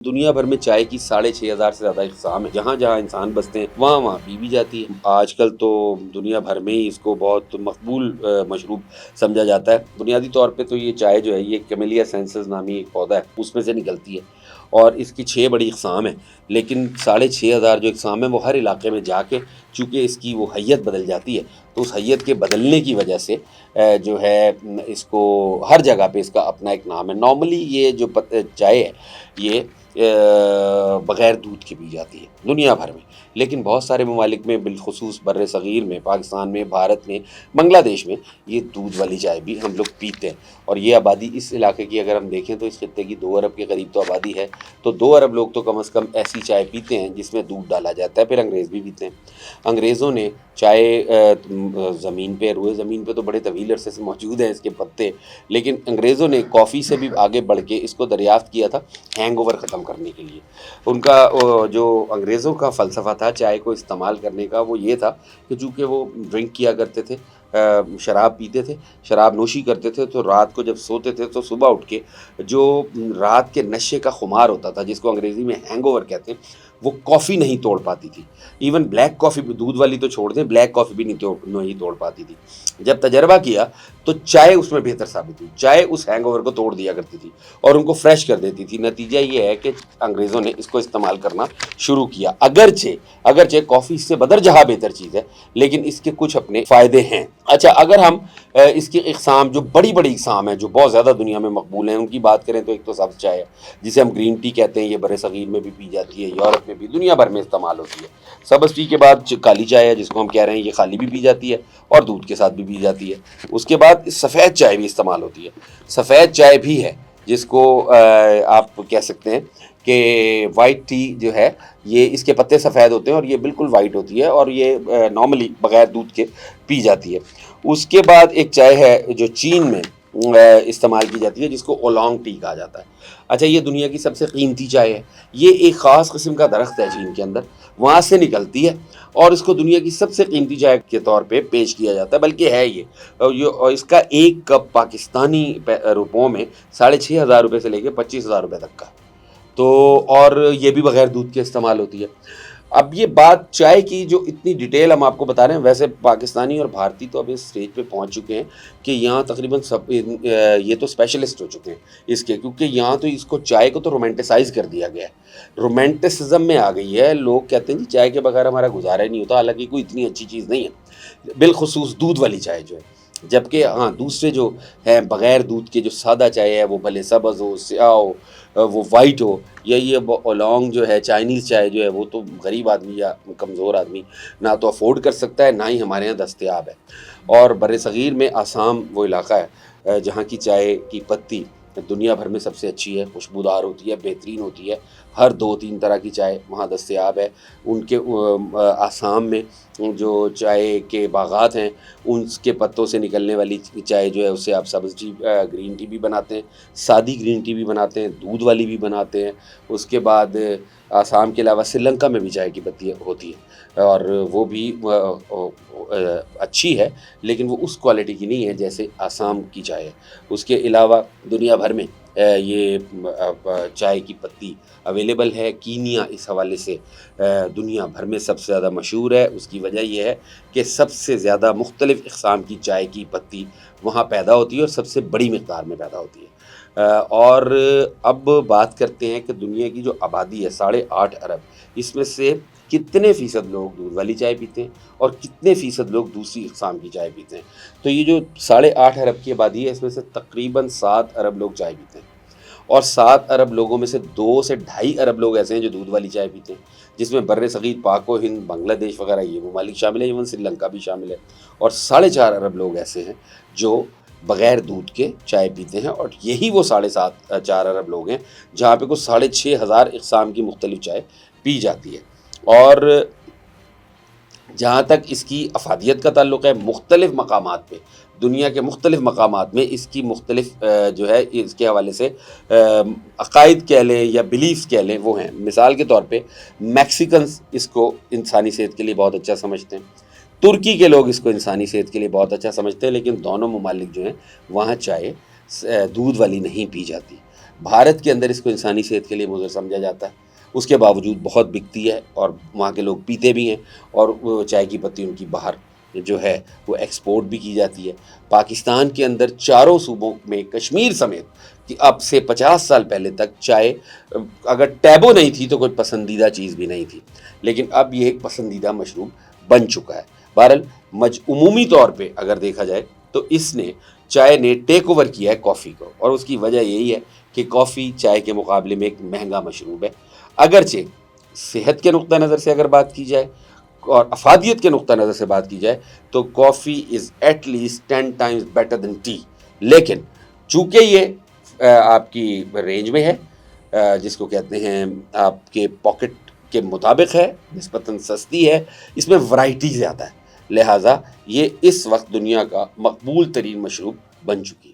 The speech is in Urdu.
دنیا بھر میں چائے کی 6,500 سے زیادہ اقسام ہیں۔ جہاں جہاں انسان بستے ہیں وہاں پی بھی جاتی ہے۔ آج کل تو دنیا بھر میں ہی اس کو بہت مقبول مشروب سمجھا جاتا ہے۔ بنیادی طور پہ تو یہ چائے جو ہے یہ کیمیلیا سینسز نامی ایک پودا ہے، اس میں سے نکلتی ہے اور اس کی 6 بڑی اقسام ہیں، لیکن 6,500 جو اقسام ہیں وہ ہر علاقے میں جا کے چونکہ اس کی وہ حیت بدل جاتی ہے، تو اس حیت کے بدلنے کی وجہ سے جو ہے اس کو ہر جگہ پہ اس کا اپنا ایک نام ہے۔ نارملی یہ جو چائے ہے یہ بغیر دودھ کے پی جاتی ہے دنیا بھر میں، لیکن بہت سارے ممالک میں بالخصوص بر صغیر میں، پاکستان میں، بھارت میں، بنگلہ دیش میں یہ دودھ والی چائے بھی ہم لوگ پیتے ہیں۔ اور یہ آبادی اس علاقے کی اگر ہم دیکھیں تو اس خطے کی 2 ارب کے قریب تو آبادی ہے، تو 2 ارب لوگ تو کم از کم ایسی چائے پیتے ہیں جس میں دودھ ڈالا جاتا ہے۔ پھر انگریز بھی پیتے ہیں۔ انگریزوں نے چائے زمین پہ، روئے زمین پہ تو بڑے طویل عرصے سے موجود ہیں اس کے پتے، لیکن انگریزوں نے کافی سے بھی آگے بڑھ کے اس کو دریافت کیا تھا ہینگ اوور ختم کرنے کے لیے۔ ان کا جو انگریزوں کا فلسفہ تھا چائے کو استعمال کرنے کا وہ یہ تھا کہ چونکہ وہ ڈرنک کیا کرتے تھے، شراب پیتے تھے، شراب نوشی کرتے تھے، تو رات کو جب سوتے تھے تو صبح اٹھ کے جو رات کے نشے کا خمار ہوتا تھا جس کو انگریزی میں ہینگ اوور کہتے ہیں، وہ کافی نہیں توڑ پاتی تھی۔ ایون بلیک کافی بھی، دودھ والی تو چھوڑ دیں، بلیک کافی بھی نہیں توڑ پاتی تھی۔ جب تجربہ کیا تو چائے اس میں بہتر ثابت ہوئی، چائے اس ہینگ اوور کو توڑ دیا کرتی تھی اور ان کو فریش کر دیتی تھی۔ نتیجہ یہ ہے کہ انگریزوں نے اس کو استعمال کرنا شروع کیا، اگرچہ کافی اس سے بدر جہاں بہتر چیز ہے، لیکن اس کے کچھ اپنے فائدے ہیں۔ اچھا، اگر ہم اس کی اقسام، جو بڑی بڑی اقسام ہیں جو بہت زیادہ دنیا میں مقبول ہیں، ان کی بات کریں تو ایک تو سبز چائے ہے جسے ہم گرین ٹی کہتے ہیں، یہ بر صغیر میں بھی پی جاتی ہے، یورپ میں بھی، دنیا بھر میں استعمال ہوتی ہے۔ سبز ٹی کے بعد کالی چائے ہے جس کو ہم کہہ رہے ہیں، یہ خالی بھی پی جاتی ہے اور دودھ کے ساتھ بھی پی جاتی ہے۔ اس کے بعد سفید چائے بھی استعمال ہوتی ہے، سفید چائے بھی ہے جس کو آپ کہہ سکتے ہیں کہ وائٹ ٹی جو ہے، یہ اس کے پتے سفید ہوتے ہیں اور یہ بالکل وائٹ ہوتی ہے اور یہ نارملی بغیر دودھ کے پی جاتی ہے۔ اس کے بعد ایک چائے ہے جو چین میں استعمال کی جاتی ہے جس کو اولانگ ٹی کہا جاتا ہے۔ اچھا، یہ دنیا کی سب سے قیمتی چائے ہے، یہ ایک خاص قسم کا درخت ہے چین کے اندر، وہاں سے نکلتی ہے اور اس کو دنیا کی سب سے قیمتی چائے کے طور پہ پیش کیا جاتا ہے، بلکہ ہے یہ، اور اس کا ایک کپ پاکستانی روپوں میں 6,500 روپے سے لے کے 25,000 روپے تک کا، تو اور یہ بھی بغیر دودھ کے استعمال ہوتی ہے۔ اب یہ بات چائے کی جو اتنی ڈیٹیل ہم آپ کو بتا رہے ہیں، ویسے پاکستانی اور بھارتی تو اب اس اسٹیج پہ پہنچ چکے ہیں کہ یہاں تقریباً سب یہ تو اسپیشلسٹ ہو چکے ہیں اس کے، کیونکہ یہاں تو اس کو چائے کو تو رومانٹیسائز کر دیا گیا ہے، رومانٹسزم میں آ گئی ہے۔ لوگ کہتے ہیں جی چائے کے بغیر ہمارا گزارا ہی نہیں ہوتا، حالانکہ کوئی اتنی اچھی چیز نہیں ہے، بالخصوص دودھ والی چائے جو ہے۔ جبکہ ہاں، دوسرے جو ہیں بغیر دودھ کے جو سادہ چائے ہے، وہ بھلے سبز ہو، سیاہ ہو، وہ وائٹ ہو، یا یہ اولانگ جو ہے چائنیز چائے جو ہے، وہ تو غریب آدمی یا کمزور آدمی نہ تو افورڈ کر سکتا ہے، نہ ہی ہمارے یہاں دستیاب ہے۔ اور بر صغیر میں آسام وہ علاقہ ہے جہاں کی چائے کی پتی دنیا بھر میں سب سے اچھی ہے، خوشبودار ہوتی ہے، بہترین ہوتی ہے، ہر 2-3 طرح کی چائے وہاں دستیاب ہے۔ ان کے آسام میں جو چائے کے باغات ہیں، ان کے پتوں سے نکلنے والی چائے جو ہے اس سے آپ سبز ٹی، گرین ٹی بھی بناتے ہیں، سادی گرین ٹی بھی بناتے ہیں، دودھ والی بھی بناتے ہیں۔ اس کے بعد آسام کے علاوہ سری لنکا میں بھی چائے کی پتی ہوتی ہے اور وہ بھی اچھی ہے، لیکن وہ اس کوالٹی کی نہیں ہے جیسے آسام کی چائے ہے۔ اس کے علاوہ دنیا بھر میں یہ چائے کی پتی اویلیبل ہے۔ کینیا اس حوالے سے دنیا بھر میں سب سے زیادہ مشہور ہے۔ اس کی وجہ یہ ہے کہ سب سے زیادہ مختلف اقسام کی چائے کی پتی وہاں پیدا ہوتی ہے اور سب سے بڑی مقدار میں پیدا ہوتی ہے۔ اور اب بات کرتے ہیں کہ دنیا کی جو آبادی ہے 8.5 ارب، اس میں سے کتنے فیصد لوگ دودھ والی چائے پیتے ہیں اور کتنے فیصد لوگ دوسری اقسام کی چائے پیتے ہیں۔ تو یہ جو 8.5 ارب کی آبادی ہے، اس میں سے تقریباً 7 ارب لوگ چائے پیتے ہیں، اور 7 ارب لوگوں میں سے 2 سے 2.5 ارب لوگ ایسے ہیں جو دودھ والی چائے پیتے ہیں، جس میں بر صغیر، پاک و ہند، بنگلہ دیش وغیرہ یہ ممالک شامل ہیں، ایون سری لنکا بھی شامل ہے، اور 4.5 ارب لوگ ایسے ہیں جو بغیر دودھ کے چائے پیتے ہیں، اور یہی وہ 4.5 ارب لوگ ہیں جہاں پہ کچھ 6,500 اقسام کی مختلف چائے پی جاتی ہے۔ اور جہاں تک اس کی افادیت کا تعلق ہے، مختلف مقامات پہ، دنیا کے مختلف مقامات میں اس کی مختلف جو ہے اس کے حوالے سے عقائد کہہ لیں یا بلیفز کہہ لیں، وہ ہیں۔ مثال کے طور پہ میکسیکنز اس کو انسانی صحت کے لیے بہت اچھا سمجھتے ہیں، ترکی کے لوگ اس کو انسانی صحت کے لیے بہت اچھا سمجھتے ہیں، لیکن دونوں ممالک جو ہیں وہاں چائے دودھ والی نہیں پی جاتی۔ بھارت کے اندر اس کو انسانی صحت کے لیے مضر سمجھا جاتا ہے، اس کے باوجود بہت بکتی ہے اور وہاں کے لوگ پیتے بھی ہیں، اور وہ چائے کی پتی ان کی باہر جو ہے وہ ایکسپورٹ بھی کی جاتی ہے۔ پاکستان کے اندر چاروں صوبوں میں کشمیر سمیت کہ اب سے 50 سال پہلے تک چائے اگر ٹیبو نہیں تھی تو کوئی پسندیدہ چیز بھی نہیں تھی، لیکن اب یہ ایک پسندیدہ مشروب بن چکا ہے۔ بہرحال عمومی طور پہ اگر دیکھا جائے تو اس نے چائے نے ٹیک اوور کیا ہے کافی کو، اور اس کی وجہ یہی ہے کہ کافی چائے کے مقابلے میں ایک مہنگا مشروب ہے۔ اگرچہ صحت کے نقطہ نظر سے اگر بات کی جائے اور افادیت کے نقطہ نظر سے بات کی جائے تو coffee is at least 10 times better than tea, لیکن چونکہ یہ آپ کی رینج میں ہے، جس کو کہتے ہیں آپ کے پاکٹ کے مطابق ہے، نسبتاً سستی ہے، اس میں ورائٹی زیادہ ہے، لہٰذا یہ اس وقت دنیا کا مقبول ترین مشروب بن چکی ہے۔